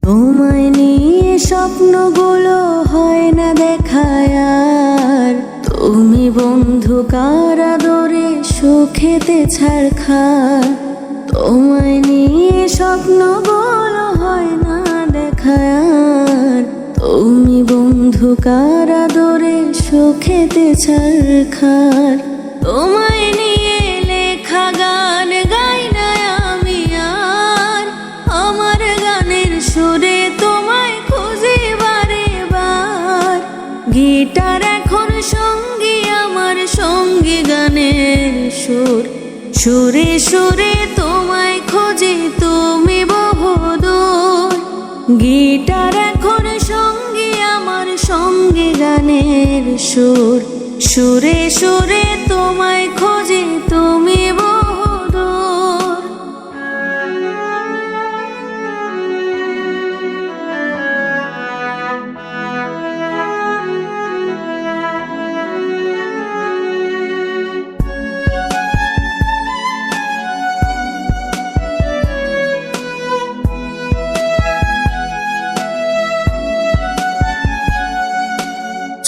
তোমায় নিয়ে স্বপ্নগুলো হয় না দেখায় আর, তুমি বন্ধু কার আদরে সুখেতে ছাড়খার। তোমায় নিয়ে স্বপ্নগুলো হয় না দেখায় আর, তুমি বন্ধু কার আদরে সুখেতে ছাড়খার। তোমায় নিয়ে লেখা গান গাই না আমি আর, আমার গানের সুরে তোমায় খুঁজি বারে বার। গিটার এখন সঙ্গী আমার, সঙ্গী গানের সুর, সুরে সুরে তোমায় খোঁজে তুমি বহুদূর। গিটার এখন সঙ্গী আমার, সঙ্গী গানের সুর, সুরে সুরে তোমায় খোঁজে তুমি বহুদূর।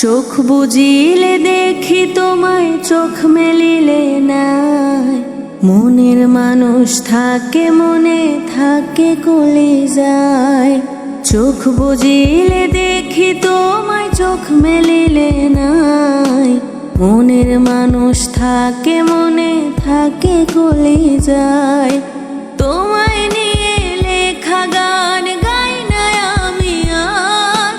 চোখ বুজিলে দেখি তোমায়, চোখ মেলিলে নাই। মনের মানুষ থাকে মনে, থাকে কলিজায়। চোখ বুজিলে দেখি তোমায়, চোখ মেলিলে নাই। মনের মানুষ থাকে মনে, থাকে কলিজায়। তোমায় নিয়ে লেখা গান গাই না আমি আর,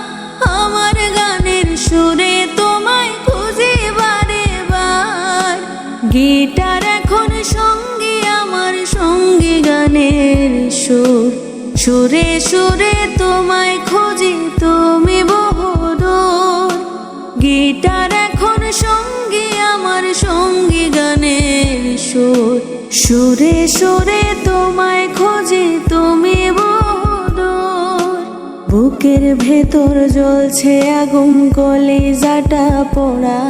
আমার গানের সুরে তোমায় খুঁজি বারে বার। গিটার এখন সঙ্গী আমার, সঙ্গী গানের সুর, সুরে সুরে তোমায় খুঁজি তুমি বহুদূর। গিটার এখন সঙ্গী আমার, সঙ্গী গানের সুর, সুরে সুরে তোমায় খুঁজি তুমি বহুদূর। বুকের ভেতর জ্বলছে আগুন, কলিজাটা পোড়া।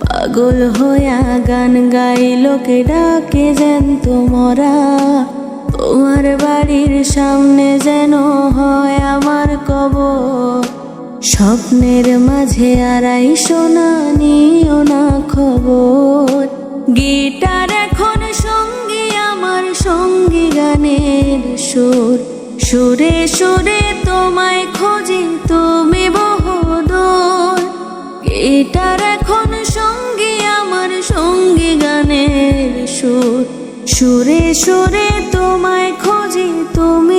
পাগল হইয়া গান গাই, লোকে ডাকে জ্যান্ত মরা। তোমার বাড়ির সামনে যেন হয় আমার কবর, স্বপ্নের মাঝে আড়াই সোনা নিও না খবর। গিটার এখন সঙ্গী আমার, সঙ্গী গানের সুর, সুরে সুরে তোমায় খোঁজি তুমি বহুদূর। গিটার এখন সঙ্গী আমার, সঙ্গী গানের সুর, সুরে সুরে তোমায় খোঁজি তুমি